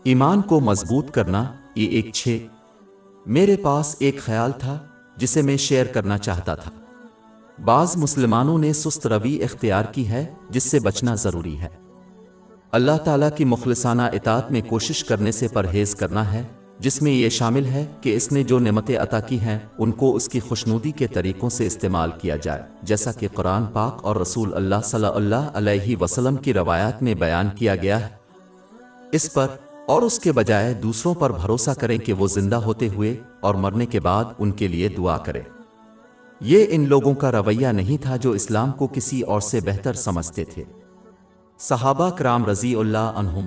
ایمان کو مضبوط کرنا یہ ایک 6 میرے پاس ایک خیال تھا جسے میں شیئر کرنا چاہتا تھا۔ بعض مسلمانوں نے سست روی اختیار کی ہے جس سے بچنا ضروری ہے۔ اللہ تعالیٰ کی مخلصانہ اطاعت میں کوشش کرنے سے پرہیز کرنا ہے، جس میں یہ شامل ہے کہ اس نے جو نعمتیں عطا کی ہیں ان کو اس کی خوشنودی کے طریقوں سے استعمال کیا جائے، جیسا کہ قرآن پاک اور رسول اللہ صلی اللہ علیہ وسلم کی روایات میں بیان کیا گیا ہے۔ اس پر اور اس کے بجائے دوسروں پر بھروسہ کریں کہ وہ زندہ ہوتے ہوئے اور مرنے کے بعد ان کے لیے دعا کریں۔ یہ ان لوگوں کا رویہ نہیں تھا جو اسلام کو کسی اور سے بہتر سمجھتے تھے۔ صحابہ کرام رضی اللہ عنہم،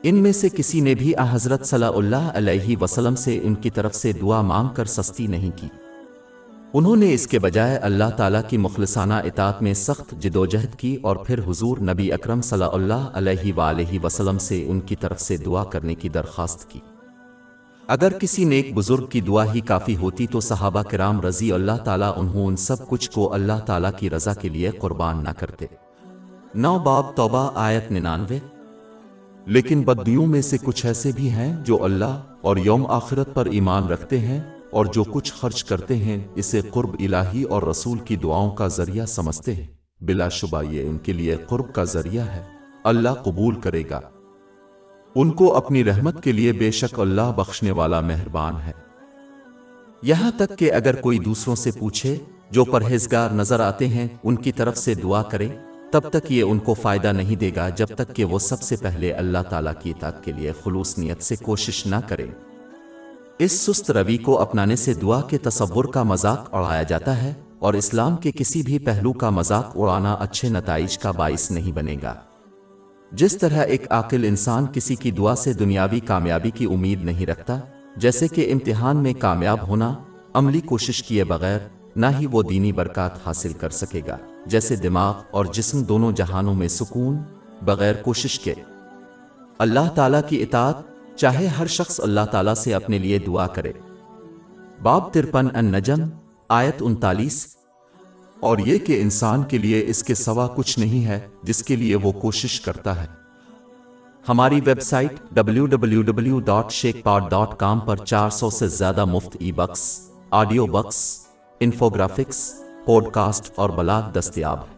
ان میں سے کسی نے بھی حضرت صلی اللہ علیہ وسلم سے ان کی طرف سے دعا مانگ کر سستی نہیں کی۔ انہوں نے اس کے بجائے اللہ تعالیٰ کی مخلصانہ اطاعت میں سخت جدوجہد کی اور پھر حضور نبی اکرم صلی اللہ علیہ وآلہ وسلم سے ان کی طرف سے دعا کرنے کی درخواست کی۔ اگر کسی نیک بزرگ کی دعا ہی کافی ہوتی تو صحابہ کرام رضی اللہ تعالیٰ عنہم ان سب کچھ کو اللہ تعالیٰ کی رضا کے لیے قربان نہ کرتے۔ 9 باب توبہ آیت 99۔ لیکن بدیوں میں سے کچھ ایسے بھی ہیں جو اللہ اور یوم آخرت پر ایمان رکھتے ہیں اور جو کچھ خرچ کرتے ہیں اسے قرب الہی اور رسول کی دعاؤں کا ذریعہ سمجھتے ہیں، بلا شبہ یہ ان کے لیے قرب کا ذریعہ ہے، اللہ قبول کرے گا ان کو اپنی رحمت کے لیے، بے شک اللہ بخشنے والا مہربان ہے۔ یہاں تک کہ اگر کوئی دوسروں سے پوچھے جو پرہیزگار نظر آتے ہیں ان کی طرف سے دعا کرے، تب تک یہ ان کو فائدہ نہیں دے گا جب تک کہ وہ سب سے پہلے اللہ تعالیٰ کی اطاعت کے لیے خلوص نیت سے کوشش نہ کرے۔ اس سست روی کو اپنانے سے دعا کے تصور کا مذاق اڑایا جاتا ہے، اور اسلام کے کسی بھی پہلو کا مذاق اڑانا اچھے نتائج کا باعث نہیں بنے گا۔ جس طرح ایک عاقل انسان کسی کی دعا سے دنیاوی کامیابی کی امید نہیں رکھتا، جیسے کہ امتحان میں کامیاب ہونا، عملی کوشش کیے بغیر، نہ ہی وہ دینی برکات حاصل کر سکے گا، جیسے دماغ اور جسم دونوں جہانوں میں سکون بغیر کوشش کے اللہ تعالیٰ کی اطاعت، چاہے ہر شخص اللہ تعالیٰ سے اپنے لیے دعا کرے۔ باب 53 النجم آیت 39۔ اور یہ کہ انسان کے لیے اس کے سوا کچھ نہیں ہے جس کے لیے وہ کوشش کرتا ہے۔ ہماری ویب سائٹ www.sheikhpod.com پر 400 سے زیادہ مفت e books, audio books, infographics, podcast اور بلاگ دستیاب ہے۔